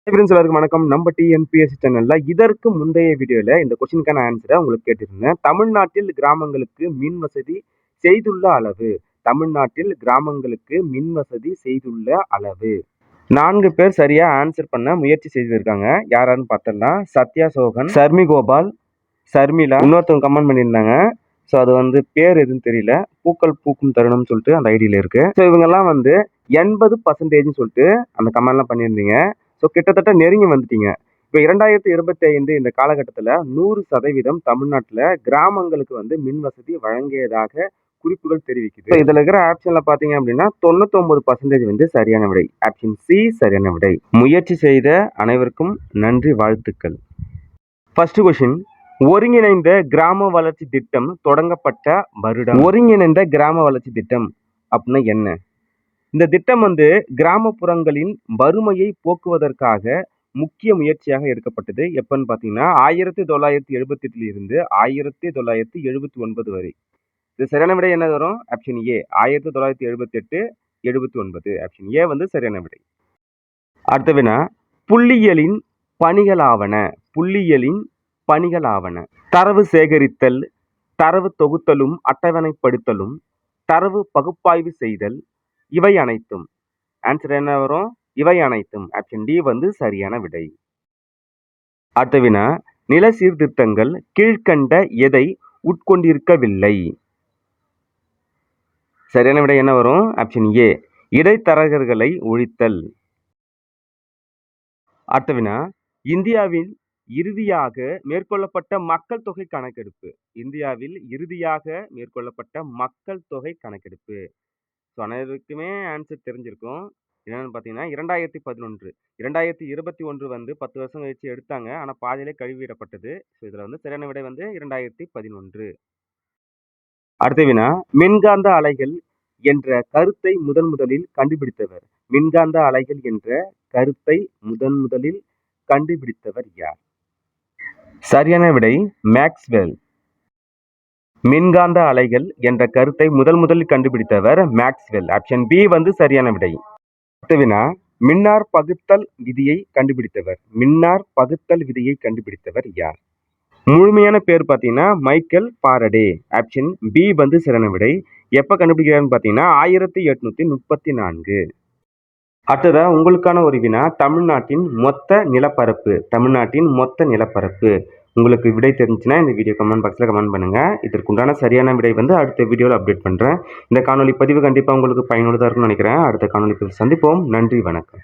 Friends எல்லாருக்கும் வணக்கம். நம்ம டிஎன்பிஎஸ்சி சேனல்ல இதற்கு முந்தைய வீடியோல இந்த கொஸ்டினுக்கான ஆன்சரை உங்களுக்கு கேட்டிருந்தேன். தமிழ்நாட்டில் கிராமங்களுக்கு மின் வசதி செய்துள்ள அளவு. தமிழ்நாட்டில் கிராமங்களுக்கு மின் வசதி செய்துள்ள அளவு. 4 பேர் சரியா ஆன்சர் பண்ண முயற்சி செய்திருக்காங்க. யாரான்னு பார்த்தலாம். சத்யா சோகன், சர்மி கோபால், சர்மிளா, இன்னொருத்தவங்க கமெண்ட் பண்ணியிருந்தாங்க. ஸோ அது பேர் எதுவும் தெரியல. பூக்கள் பூக்கும் தருணம்னு சொல்லிட்டு அந்த ஐடியில் இருக்கு. ஸோ இவங்கெல்லாம் 80% சொல்லிட்டு அந்த கமெண்ட்லாம் பண்ணியிருந்தீங்க. ஸோ கிட்டத்தட்ட நெருங்கி வந்துட்டீங்க. இப்போ 2025 இந்த காலகட்டத்தில் 100% தமிழ்நாட்டில் கிராமங்களுக்கு மின் வசதி வழங்கியதாக குறிப்புகள் தெரிவிக்குது. ஸோ இதில் இருக்கிற ஆப்ஷனில் பார்த்தீங்க அப்படின்னா 99% சரியான விடை. ஆப்ஷன் சி சரியான விடை. முயற்சி செய்த அனைவருக்கும் நன்றி, வாழ்த்துக்கள். ஃபர்ஸ்ட் கொஸ்டின், ஒருங்கிணைந்த கிராம வளர்ச்சி திட்டம் தொடங்கப்பட்ட வருடம். ஒருங்கிணைந்த கிராம வளர்ச்சி திட்டம் அப்படின்னா என்ன? இந்த திட்டம் கிராமப்புறங்களின் வறுமையை போக்குவதற்காக முக்கிய முயற்சியாக எடுக்கப்பட்டது. எப்பன்னு பார்த்தீங்கன்னா 1978 இருந்து 1979 வரை. இது சரியான விடை என்ன வரும்? Option A 1978, 79. ஆப்ஷன் ஏ சரியான விடை. அடுத்த வினா, புள்ளியியலின் பணிகளாவன. புள்ளியியலின் பணிகளாவன. தரவு சேகரித்தல், தரவு தொகுத்தலும் அட்டவணைப்படுத்தலும், தரவு பகுப்பாய்வு செய்தல், இவை அனைத்தும். ஆன்சர் என்ன வரும்? இவை அனைத்தும். ஆப்ஷன் டி சரியான விடை. அடுத்த வினா, நில சீர்திருத்தங்கள் கீழ்கண்ட எதை உட்கொண்டிருக்கவில்லை? சரியான விடை என்ன வரும்? ஆப்ஷன் ஏ இடைத்தரகர்களை ஒழித்தல். அடுத்த வினா, இந்தியாவில் இறுதியாக மேற்கொள்ளப்பட்ட மக்கள் தொகை கணக்கெடுப்பு. இந்தியாவில் இறுதியாக மேற்கொள்ளப்பட்ட மக்கள் தொகை கணக்கெடுப்பு. ஸோ அனைவருக்குமே ஆன்சர் தெரிஞ்சிருக்கும். என்னென்னு பார்த்தீங்கன்னா 2011. 2021 10 வருஷம் கழிச்சு எடுத்தாங்க. ஆனால் பாதியிலே கழுவிடப்பட்டது. ஸோ இதில் சரியான விடை 2011. அடுத்த வினா, மின்காந்த அலைகள் என்ற கருத்தை முதலில் கண்டுபிடித்தவர். மின்காந்த அலைகள் என்ற கருத்தை முதலில் கண்டுபிடித்தவர் யார்? சரியான விடை மேக்ஸ்வெல். மின்காந்த அலைகள் என்ற கருத்தை முதலில் கண்டுபிடித்தவர் மேக்ஸ்வெல். ஆப்ஷன் பி சரியான விடை. அடுத்த வினா, மின்னார் பகுத்தல் விதியை கண்டுபிடித்தவர். மின்னார் பகுத்தல் விதியை கண்டுபிடித்தவர் யார்? முழுமையான பேர் பார்த்தீங்கன்னா மைக்கேல் ஃபாரடே. ஆப்ஷன் பி சரியான விடை. எப்போ கண்டுபிடிக்கிறான்னு பார்த்தீங்கன்னா 1834. அடுத்ததா உங்களுக்கான ஒரு வினா, தமிழ்நாட்டின் மொத்த நிலப்பரப்பு. தமிழ்நாட்டின் மொத்த நிலப்பரப்பு. உங்களுக்கு விடை தெரிஞ்சுன்னா இந்த வீடியோ கமெண்ட் பாக்ஸில் கமெண்ட் பண்ணுங்கள். இதற்குண்டான சரியான விடை அடுத்த வீடியோவில் அப்டேட் பண்ணுறேன். இந்த காணொலி பதிவு கண்டிப்பாக உங்களுக்கு பயனுள்ளதாக இருக்கும்னு நினைக்கிறேன். அடுத்த காணொலி சந்திப்போம். நன்றி, வணக்கம்.